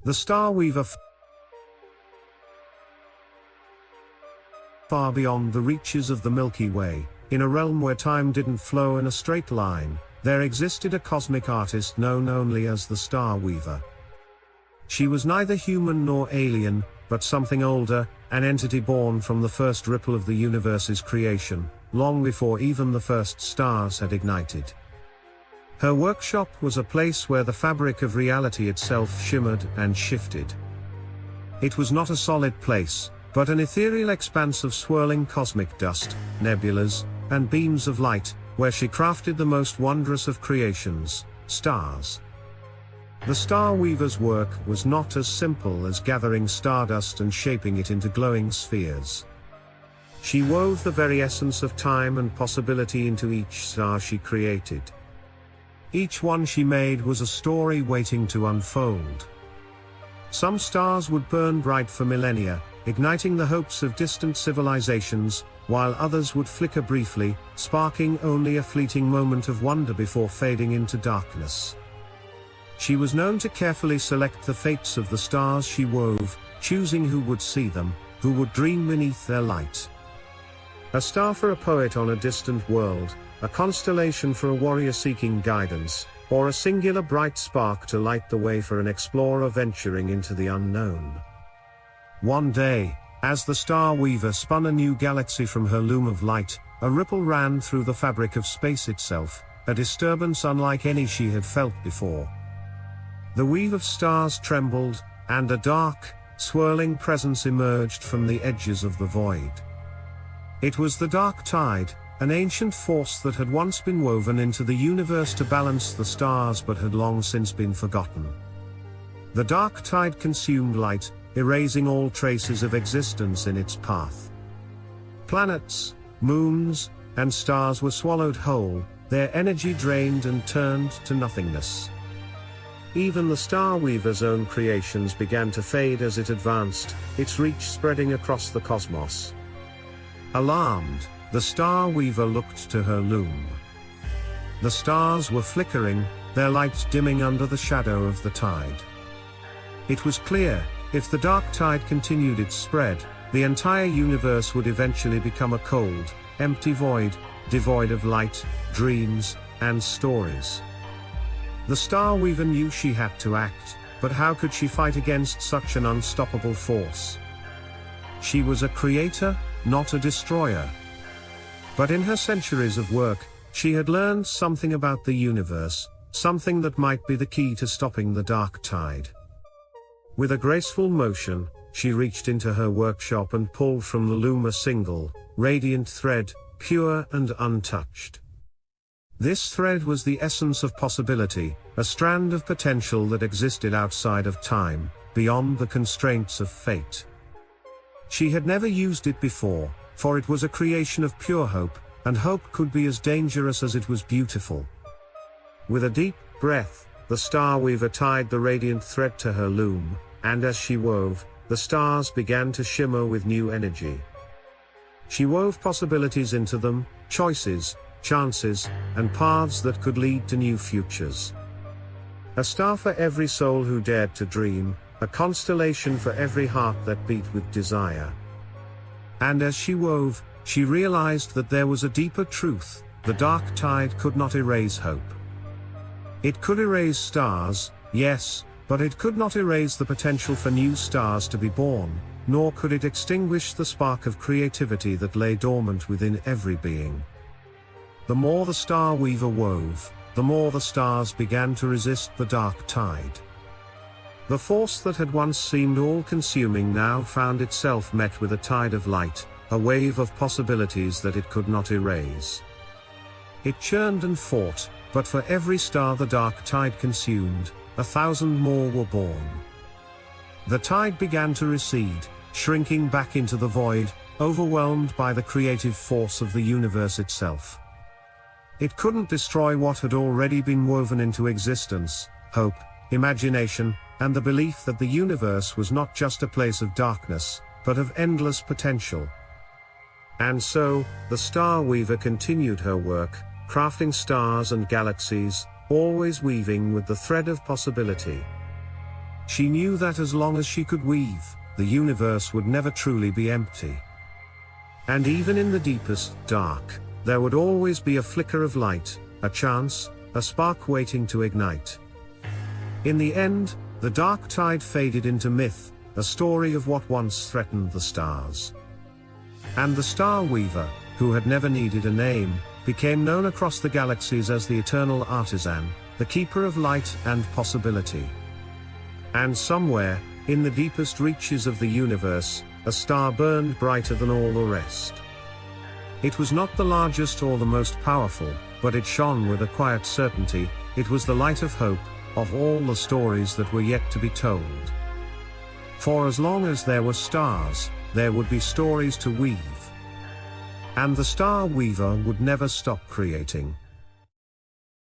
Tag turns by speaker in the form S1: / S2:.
S1: The star weaver far beyond the reaches of the Milky Way, in a realm where time didn't flow in a straight line, there existed a cosmic artist known only as the Star Weaver. She was neither human nor alien, but something older, an entity born from the first ripple of the universe's creation, long before even the first stars had ignited. Her workshop was a place where the fabric of reality itself shimmered and shifted. It was not a solid place, but an ethereal expanse of swirling cosmic dust, nebulas, and beams of light, where she crafted the most wondrous of creations, stars. The Star Weaver's work was not as simple as gathering stardust and shaping it into glowing spheres. She wove the very essence of time and possibility into each star she created. Each one she made was a story waiting to unfold. Some stars would burn bright for millennia, igniting the hopes of distant civilizations, while others would flicker briefly, sparking only a fleeting moment of wonder before fading into darkness. She was known to carefully select the fates of the stars she wove, choosing who would see them, who would dream beneath their light. A star for a poet on a distant world, a constellation for a warrior seeking guidance, or a singular bright spark to light the way for an explorer venturing into the unknown. One day, as the Star Weaver spun a new galaxy from her loom of light, a ripple ran through the fabric of space itself, a disturbance unlike any she had felt before. The weave of stars trembled, and a dark, swirling presence emerged from the edges of the void. It was the dark tide, an ancient force that had once been woven into the universe to balance the stars but had long since been forgotten. The dark tide consumed light, erasing all traces of existence in its path. Planets, moons, and stars were swallowed whole, their energy drained and turned to nothingness. Even the Star Weaver's own creations began to fade as it advanced, its reach spreading across the cosmos. Alarmed, the Star Weaver looked to her loom. The stars were flickering, their light dimming under the shadow of the tide. It was clear, if the dark tide continued its spread, the entire universe would eventually become a cold, empty void, devoid of light, dreams, and stories. The Star Weaver knew she had to act, but how could she fight against such an unstoppable force? She was a creator, not a destroyer. But in her centuries of work, she had learned something about the universe, something that might be the key to stopping the dark tide. With a graceful motion, she reached into her workshop and pulled from the loom a single, radiant thread, pure and untouched. This thread was the essence of possibility, a strand of potential that existed outside of time, beyond the constraints of fate. She had never used it before, for it was a creation of pure hope, and hope could be as dangerous as it was beautiful. With a deep breath, the Star Weaver tied the radiant thread to her loom, and as she wove, the stars began to shimmer with new energy. She wove possibilities into them, choices, chances, and paths that could lead to new futures. A star for every soul who dared to dream, a constellation for every heart that beat with desire. And as she wove, she realized that there was a deeper truth: the dark tide could not erase hope. It could erase stars, yes, but it could not erase the potential for new stars to be born, nor could it extinguish the spark of creativity that lay dormant within every being. The more the Star Weaver wove, the more the stars began to resist the dark tide. The force that had once seemed all-consuming now found itself met with a tide of light, a wave of possibilities that it could not erase. It churned and fought, but for every star the dark tide consumed, 1,000 more were born. The tide began to recede, shrinking back into the void, overwhelmed by the creative force of the universe itself. It couldn't destroy what had already been woven into existence: hope, imagination, and the belief that the universe was not just a place of darkness, but of endless potential. And so, the Star Weaver continued her work, crafting stars and galaxies, always weaving with the thread of possibility. She knew that as long as she could weave, the universe would never truly be empty. And even in the deepest dark, there would always be a flicker of light, a chance, a spark waiting to ignite. In the end, the dark tide faded into myth, a story of what once threatened the stars. And the Star Weaver, who had never needed a name, became known across the galaxies as the eternal artisan, the keeper of light and possibility. And somewhere, in the deepest reaches of the universe, a star burned brighter than all the rest. It was not the largest or the most powerful, but it shone with a quiet certainty. It was the light of hope, of all the stories that were yet to be told. For as long as there were stars, there would be stories to weave. And the Star Weaver would never stop creating.